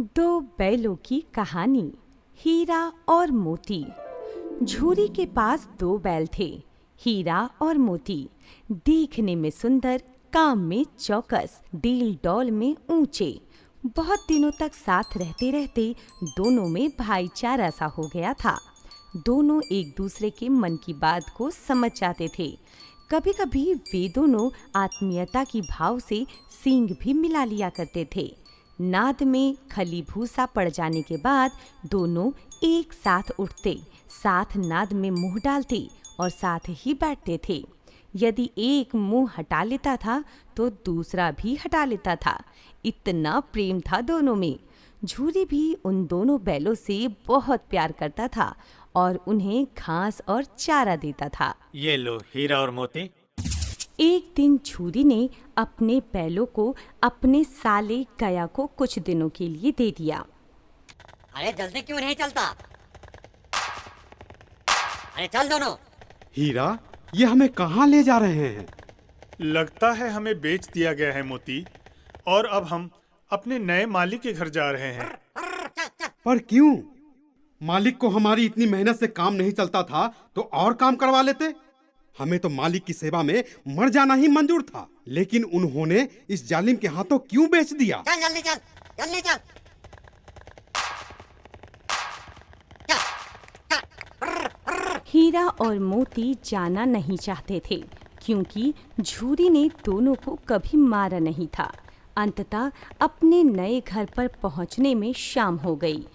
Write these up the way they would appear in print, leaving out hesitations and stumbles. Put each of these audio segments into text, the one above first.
दो बैलों की कहानी। हीरा और मोती। झूरी के पास दो बैल थे, हीरा और मोती। देखने में सुंदर, काम में चौकस, डील डौल में ऊंचे। बहुत दिनों तक साथ रहते रहते दोनों में भाईचारा सा हो गया था। दोनों एक दूसरे के मन की बात को समझ जाते थे। कभी कभी वे दोनों आत्मीयता की भाव से सींग भी मिला लिया करते थे। नाद में खली भूसा पड़ जाने के बाद दोनों एक साथ उठते, साथ नाद में मुंह डालते और साथ ही बैठते थे। यदि एक मुंह हटा लेता था तो दूसरा भी हटा लेता था। इतना प्रेम था दोनों में। झूरी भी उन दोनों बैलों से बहुत प्यार करता था और उन्हें घास और चारा देता था। ये लो हीरा और मोती। एक दिन झूरी ने अपने बैलों को अपने साले गया को कुछ दिनों के लिए दे दिया। अरे जल्दी क्यों नहीं चलता? अरे चल दोनों। हीरा, ये हमें कहाँ ले जा रहे हैं? लगता है हमें बेच दिया गया है मोती, और अब हम अपने नए मालिक के घर जा रहे हैं। पर क्यों? मालिक को हमारी इतनी मेहनत से काम नहीं चलता था तो और काम करवा लेते। हमें तो मालिक की सेवा में मर जाना ही मंजूर था, लेकिन उन्होंने इस जालिम के हाथों क्यों बेच दिया? चल जल्दी चल, जल्दी चल। हीरा और मोती जाना नहीं चाहते थे, क्योंकि झूरी ने दोनों को कभी मारा नहीं था। अंततः अपने नए घर पर पहुंचने में शाम हो गई।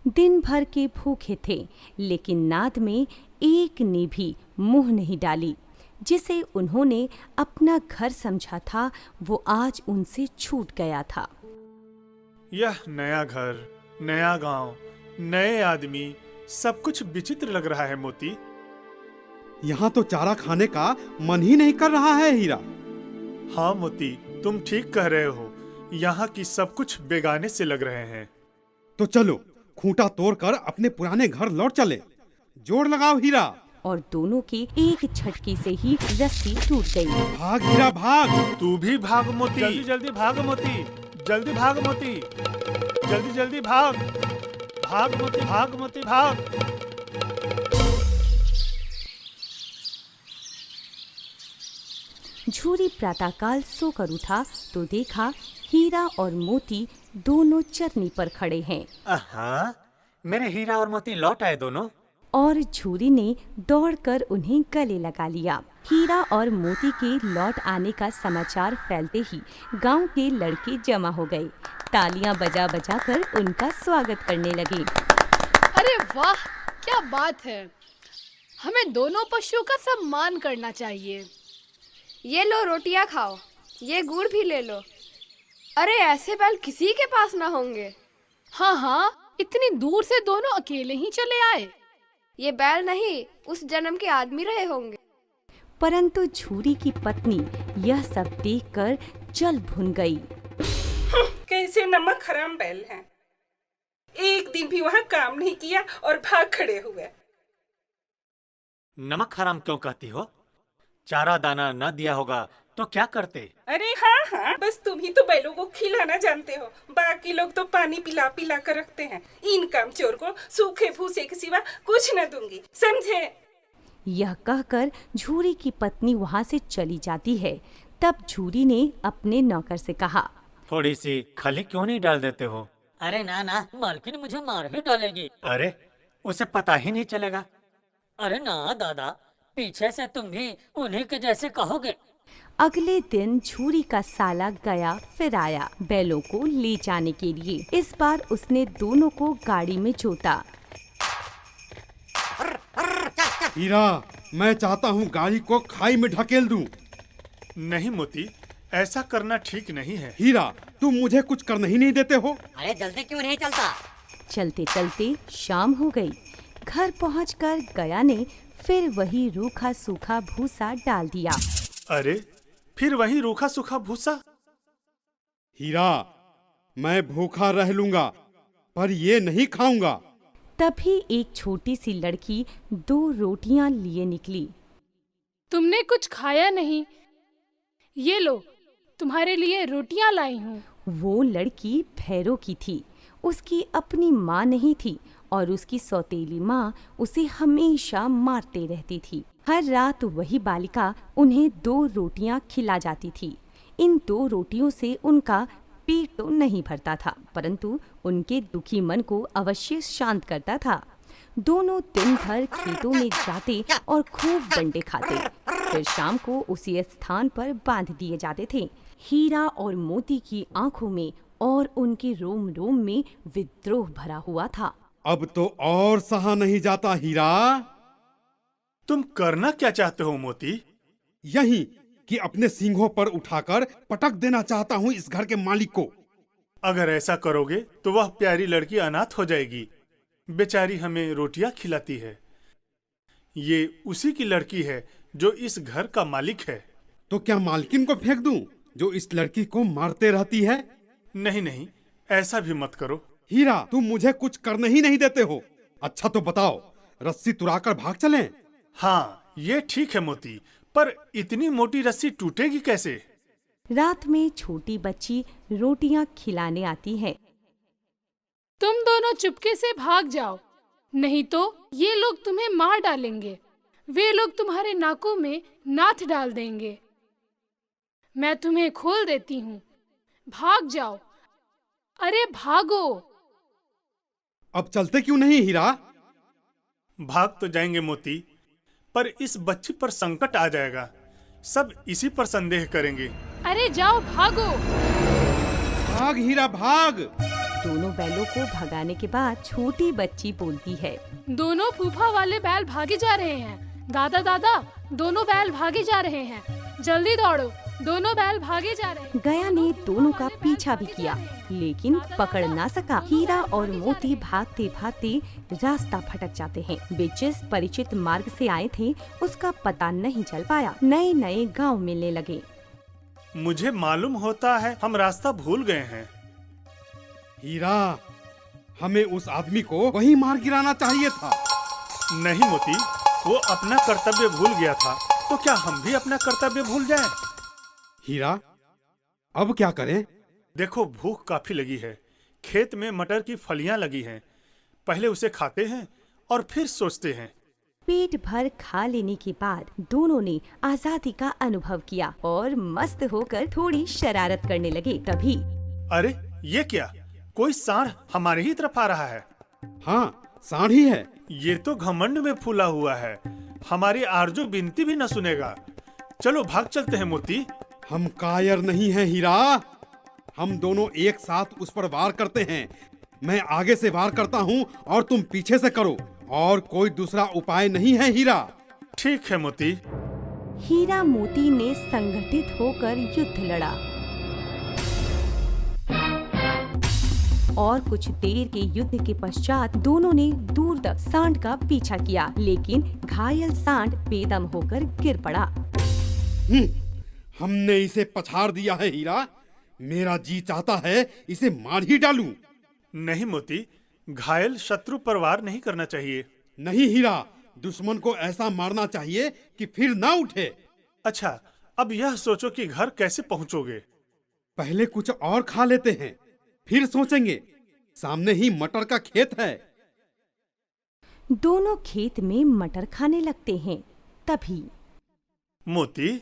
दिन भर के भूखे थे, लेकिन नाद में एक ने भी मुंह नहीं डाली। जिसे उन्होंने अपना घर समझा था वो आज उनसे छूट गया था। यह नया घर, नया गांव, नए आदमी, सब कुछ विचित्र लग रहा है मोती। यहाँ तो चारा खाने का मन ही नहीं कर रहा है हीरा। हाँ मोती, तुम ठीक कह रहे हो। यहाँ की सब कुछ बेगाने से लग रहे हैं। तो चलो खूंटा तोड़कर अपने पुराने घर लौट चले। जोर लगाओ हीरा। और दोनों की एक झटके से ही रस्सी टूट गई। भाग हीरा भाग। तू भी भाग मोती। जल्दी जल्दी भाग मोती, जल्दी भाग मोती, जल्दी जल्दी भाग। भाग मोती, भाग मोती, भाग। झूरी प्रातःकाल सोकर उठा तो देखा हीरा और मोती दोनों चरनी पर खड़े हैं। आहा, मेरे हीरा और मोती लौट आए दोनों। और झूरी ने दौड़कर उन्हें गले लगा लिया। हीरा और मोती के लौट आने का समाचार फैलते ही गांव के लड़के जमा हो गए। तालियां बजा बजा कर उनका स्वागत करने लगे। अरे वाह, क्या बात है! हमें दोनों पशुओं का सम्मान करना चाहिए। ये लो रोटियां खाओ, ये गुड़ भी ले लो। अरे ऐसे बैल किसी के पास ना होंगे। हाँ हाँ, इतनी दूर से दोनों अकेले ही चले आए। ये बैल नहीं, उस जन्म के आदमी रहे होंगे। परंतु झूरी की पत्नी यह सब देखकर जल भुन गई। कैसे नमक हराम बैल हैं। एक दिन भी वहाँ काम नहीं किया और भाग खड़े हुए। नमक हराम क्यों कहती हो? चारा दाना न दिया होगा तो क्या करते? अरे हाँ हाँ, बस तुम ही तो बैलों को खिलाना जानते हो। बाकी लोग तो पानी पिला पिला कर रखते हैं। इन कामचोर को सूखे भूसे के सिवा कुछ न दूंगी, समझे? यह कहकर झूरी की पत्नी वहाँ से चली जाती है। तब झूरी ने अपने नौकर से कहा, थोड़ी सी खली क्यों नहीं डाल देते हो? अरे ना ना, मालकिन मुझे मार ही डालेगी। अरे उसे पता ही नहीं चलेगा। अरे ना दादा, पीछे से तुम भी उन्हीं के जैसे कहोगे। अगले दिन झूरी का साला गया फिर आया बैलों को ले जाने के लिए। इस बार उसने दोनों को गाड़ी में जोता। हीरा, मैं चाहता हूँ गाड़ी को खाई में ढकेल दूं। नहीं मोती, ऐसा करना ठीक नहीं है। हीरा, तुम मुझे कुछ करने ही नहीं देते हो। अरे जल्दी क्यों नहीं चलता? चलते चलते शाम हो गई। घर पहुंचकर गया ने फिर वही रूखा सूखा भूसा डाल दिया। अरे फिर वही रूखा सूखा भूसा। हीरा, मैं भूखा रह लूंगा पर ये नहीं खाऊंगा। तभी एक छोटी सी लड़की 2 रोटियां लिए निकली। तुमने कुछ खाया नहीं, ये लो, तुम्हारे लिए रोटियां लाई हूँ। वो लड़की भैरों की थी। उसकी अपनी माँ नहीं थी और उसकी सौतेली माँ उसे हमेशा मारते रहती थी। हर रात वही बालिका उन्हें 2 रोटियां खिला जाती थी। इन 2 रोटियों से उनका पेट तो नहीं भरता था, परंतु उनके दुखी मन को अवश्य शांत करता था। दोनों दिन भर खेतों में जाते और खूब डंडे खाते, फिर शाम को उसी स्थान पर बांध दिए जाते थे। हीरा और मोती की आंखों में और उनके रोम रोम में विद्रोह भरा हुआ था। अब तो और सहा नहीं जाता हीरा। तुम करना क्या चाहते हो मोती? यही कि अपने सींगों पर उठाकर पटक देना चाहता हूँ इस घर के मालिक को। अगर ऐसा करोगे तो वह प्यारी लड़की अनाथ हो जाएगी। बेचारी हमें रोटियां खिलाती है। ये उसी की लड़की है जो इस घर का मालिक है। तो क्या मालकिन को फेंक दूं जो इस लड़की को मारते रहती है? नहीं नहीं, ऐसा भी मत करो। हीरा, तुम मुझे कुछ करने ही नहीं देते हो। अच्छा तो बताओ, रस्सी तुराकर भाग चलें? हाँ, ये ठीक है मोती, पर इतनी मोटी रस्सी टूटेगी कैसे? रात में छोटी बच्ची रोटियां खिलाने आती है। तुम दोनों चुपके से भाग जाओ, नहीं तो ये लोग तुम्हें मार डालेंगे। वे लोग तुम्हारे नाकों में नाथ डाल देंगे। मैं तुम्हें खोल देती हूँ, भाग जाओ। अरे भागो। अब चलते क्यों नहीं हीरा? भाग तो जाएंगे मोती, पर इस बच्ची पर संकट आ जाएगा। सब इसी पर संदेह करेंगे। अरे जाओ, भागो। भाग हीरा भाग। दोनों बैलों को भगाने के बाद छोटी बच्ची बोलती है, दोनों फूफा वाले बैल भागे जा रहे हैं। दादा दादा, दोनों बैल भागे जा रहे हैं। जल्दी दौड़ो, दोनों बैल भागे जा रहे हैं। गया ने दोनों का पीछा भी किया, लेकिन पकड़ ना सका। हीरा और मोती भागते भागते रास्ता भटक जाते हैं। वे जिस परिचित मार्ग से आए थे उसका पता नहीं चल पाया। नए नए गांव मिलने लगे। मुझे मालूम होता है हम रास्ता भूल गए हैं। हीरा, हमें उस आदमी को वही मार गिराना चाहिए था। नहीं मोती, वो अपना कर्तव्य भूल गया था, तो क्या हम भी अपना कर्तव्य भूल जाएं? हीरा, अब क्या करें? देखो, भूख काफी लगी है। खेत में मटर की फलियां लगी हैं। पहले उसे खाते हैं और फिर सोचते हैं। पेट भर खा लेने के बाद दोनों ने आजादी का अनुभव किया और मस्त होकर थोड़ी शरारत करने लगे। तभी अरे ये क्या, कोई सांड हमारे ही तरफ आ रहा है। हाँ, सांड ही है। ये तो घमंड में फूला हुआ है, हमारी आरजू विनती भी न सुनेगा। चलो भाग चलते हैं मोती। हम कायर नहीं हैं हीरा। हम दोनों एक साथ उस पर वार करते हैं। मैं आगे से वार करता हूँ और तुम पीछे से करो, और कोई दूसरा उपाय नहीं है हीरा। ठीक है मोती। हीरा मोती ने संगठित होकर युद्ध लड़ा और कुछ देर के युद्ध के पश्चात दोनों ने दूर तक सांड का पीछा किया, लेकिन घायल सांड बेदम होकर गिर पड़ा। हमने इसे पछाड़ दिया है हीरा। मेरा जी चाहता है इसे मार ही डालूं। नहीं मोती, घायल शत्रु पर वार नहीं करना चाहिए। नहीं हीरा, दुश्मन को ऐसा मारना चाहिए कि फिर ना उठे। अच्छा, अब यह सोचो कि घर कैसे पहुंचोगे। पहले कुछ और खा लेते हैं, फिर सोचेंगे। सामने ही मटर का खेत है। दोनों खेत में मटर खाने लगते हैं। तभी मोती,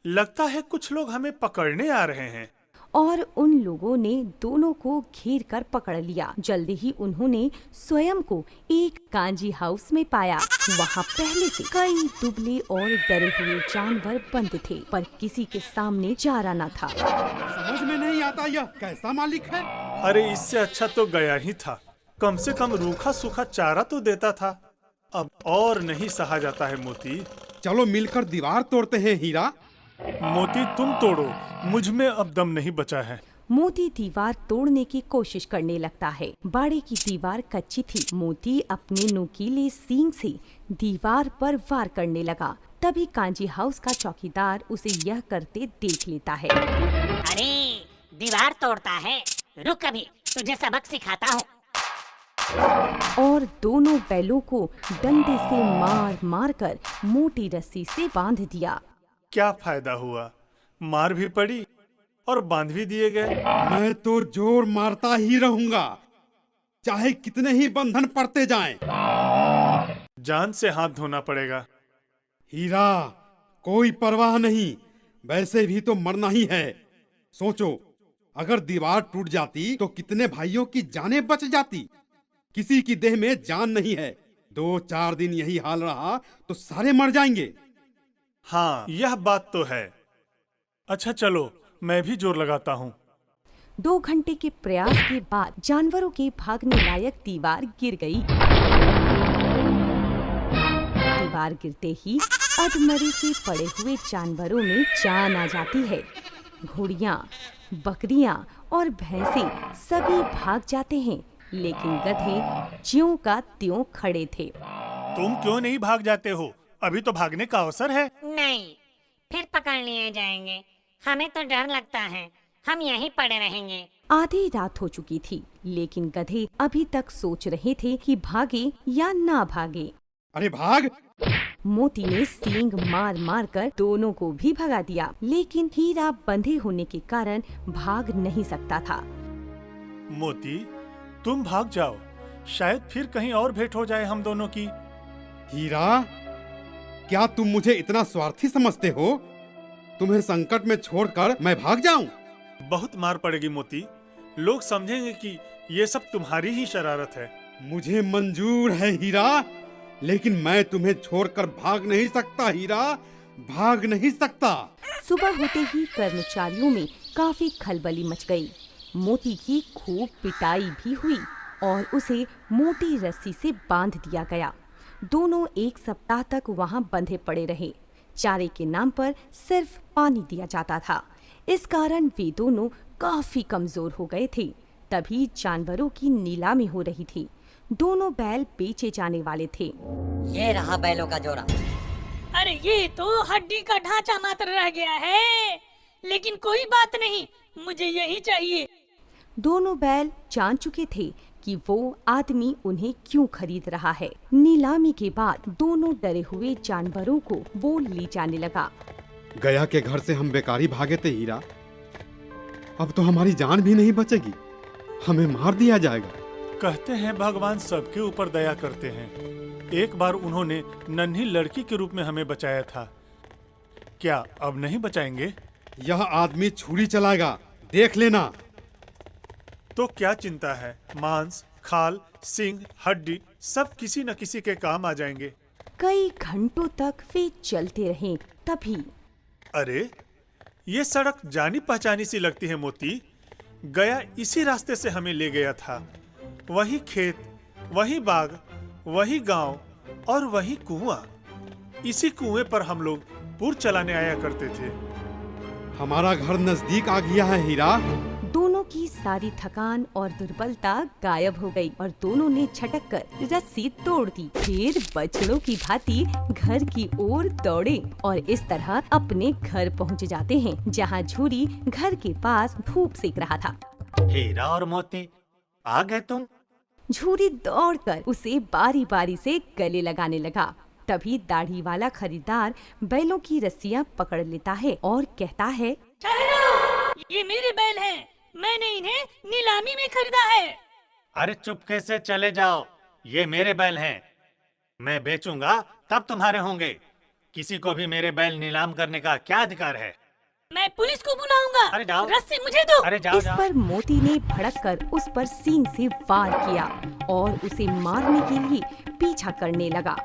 लगता है कुछ लोग हमें पकड़ने आ रहे हैं। और उन लोगों ने दोनों को घेर कर पकड़ लिया। जल्दी ही उन्होंने स्वयं को एक कांजी हाउस में पाया। वहाँ पहले से कई दुबले और डरे हुए जानवर बंद थे, पर किसी के सामने चारा न था। समझ में नहीं आता यह कैसा मालिक है। अरे इससे अच्छा तो गया ही था। कम से कम रूखा सूखा चारा तो देता था। अब और नहीं सहा जाता है मोती। चलो मिलकर दीवार तोड़ते हैं हीरा। मोती तुम तोड़ो, मुझ में अब दम नहीं बचा है। मोती दीवार तोड़ने की कोशिश करने लगता है। बाड़े की दीवार कच्ची थी। मोती अपने नुकीले सींग से दीवार पर वार करने लगा। तभी कांजी हाउस का चौकीदार उसे यह करते देख लेता है। अरे दीवार तोड़ता है, रुक अभी तुझे सबक सिखाता हूँ। और दोनों बैलों को डंडे से मार मार कर मोटी रस्सी से बांध दिया। क्या फायदा हुआ, मार भी पड़ी और बांध भी दिए गए। मैं तो जोर मारता ही रहूंगा, चाहे कितने ही बंधन पड़ते जाएं। जान से हाथ धोना पड़ेगा। हीरा, कोई परवाह नहीं, वैसे भी तो मरना ही है। सोचो, अगर दीवार टूट जाती तो कितने भाइयों की जानें बच जाती। किसी की देह में जान नहीं है। 2-4 दिन यही हाल रहा तो सारे मर जाएंगे। हाँ, यह बात तो है। अच्छा चलो, मैं भी जोर लगाता हूँ। 2 घंटे के प्रयास के बाद जानवरों के भागने लायक दीवार गिर गई। दीवार गिरते ही अधमरे से पड़े हुए जानवरों में जान आ जाती है। घोड़ियाँ, बकरियाँ और भैंसे सभी भाग जाते हैं, लेकिन गधे ज्यों का त्यों खड़े थे। तुम क्यों नहीं भाग जाते हो? अभी तो भागने का अवसर है। नहीं, फिर पकड़ लिए जाएंगे। हमें तो डर लगता है, हम यहीं पड़े रहेंगे। आधी रात हो चुकी थी, लेकिन गधे अभी तक सोच रहे थे कि भागे या ना भागे। अरे भाग! मोती ने सींग मार मार कर दोनों को भी भगा दिया, लेकिन हीरा बंधे होने के कारण भाग नहीं सकता था। मोती, तुम भाग जाओ, शायद फिर कहीं और भेंट हो जाए हम दोनों की। हीरा, क्या तुम मुझे इतना स्वार्थी समझते हो? तुम्हें संकट में छोड़कर मैं भाग जाऊं? बहुत मार पड़ेगी मोती। लोग समझेंगे कि ये सब तुम्हारी ही शरारत है। मुझे मंजूर है हीरा, लेकिन मैं तुम्हें छोड़कर भाग नहीं सकता हीरा, भाग नहीं सकता। सुबह होते ही कर्मचारियों में काफी खलबली मच गई। मोती की खूब पिटाई भी हुई और उसे मोटी रस्सी से बांध दिया गया। दोनों 1 सप्ताह तक वहां बंधे पड़े रहे। चारे के नाम पर सिर्फ पानी दिया जाता था। इस कारण वे दोनों काफी कमजोर हो गए थे। तभी जानवरों की नीलामी हो रही थी। दोनों बैल बेचे जाने वाले थे। ये रहा बैलों का जोड़ा। अरे ये तो हड्डी का ढांचा मात्र रह गया है, लेकिन कोई बात नहीं, मुझे यही चाहिए। दोनों बैल जान चुके थे कि वो आदमी उन्हें क्यों खरीद रहा है। नीलामी के बाद दोनों डरे हुए जानवरों को वो ले जाने लगा। गया के घर से हम बेकारी भागे थे हीरा, अब तो हमारी जान भी नहीं बचेगी, हमें मार दिया जाएगा। कहते हैं भगवान सबके ऊपर दया करते हैं। एक बार उन्होंने नन्ही लड़की के रूप में हमें बचाया था, क्या अब नहीं बचाएंगे? यह आदमी छुरी चलाएगा, देख लेना। तो क्या चिंता है, मांस, खाल, सींग, हड्डी सब किसी न किसी के काम आ जाएंगे। कई घंटों तक वे चलते रहे। तभी अरे, ये सड़क जानी पहचानी सी लगती है मोती। गया इसी रास्ते से हमें ले गया था। वही खेत, वही बाग, वही गांव और वही कुआं। इसी कुएं पर हम लोग पूर चलाने आया करते थे। हमारा घर नजदीक आ गया है हीरा। दोनों की सारी थकान और दुर्बलता गायब हो गई और दोनों ने झटक कर रस्सी तोड़ दी। फिर बछड़ों की भांति घर की ओर दौड़े और इस तरह अपने घर पहुंच जाते हैं, जहां झूरी घर के पास धूप सेक रहा था। हीरा और मोती, आ गए तुम? झूरी दौड़कर उसे बारी बारी से गले लगाने लगा। तभी दाढ़ी वाला खरीदार बैलों की रस्सियां पकड़ लेता है और कहता है, ठहरो, ये मेरे बैल हैं, मैंने इन्हें नीलामी में खरीदा है। अरे चुपके से चले जाओ, ये मेरे बैल हैं। मैं बेचूंगा तब तुम्हारे होंगे। किसी को भी मेरे बैल नीलाम करने का क्या अधिकार है? मैं पुलिस को बुलाऊंगा। अरे जाओ। रस्सी मुझे दो। अरे जाओ इस जाओ। पर मोती ने भड़ककर उस पर सींग से वार किया और उसे मारने के लिए पीछा करने लगा।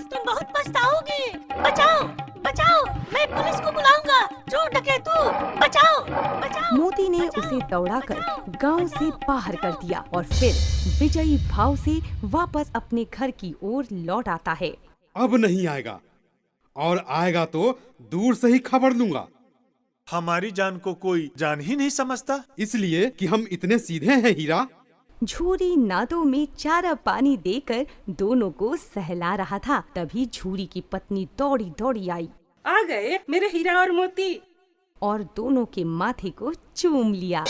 तुम बहुत पछताओगे। बचाओ, बचाओ, मैं पुलिस को बुलाऊंगा। चोर डकैतों, बचाओ, बचाओ। मोती ने उसे दौड़ाकर गांव से बाहर कर दिया और फिर विजयी भाव से वापस अपने घर की ओर लौट आता है। अब नहीं आएगा, और आएगा तो दूर से ही खबर लूंगा। हमारी जान को कोई जान ही नहीं समझता, इसलिए कि हम इतने सीधे हैं हीरा। झूरी नादों में चारा पानी देकर दोनों को सहला रहा था। तभी झूरी की पत्नी दौड़ी दौड़ी आई। आ गए मेरे हीरा और मोती। और दोनों के माथे को चूम लिया।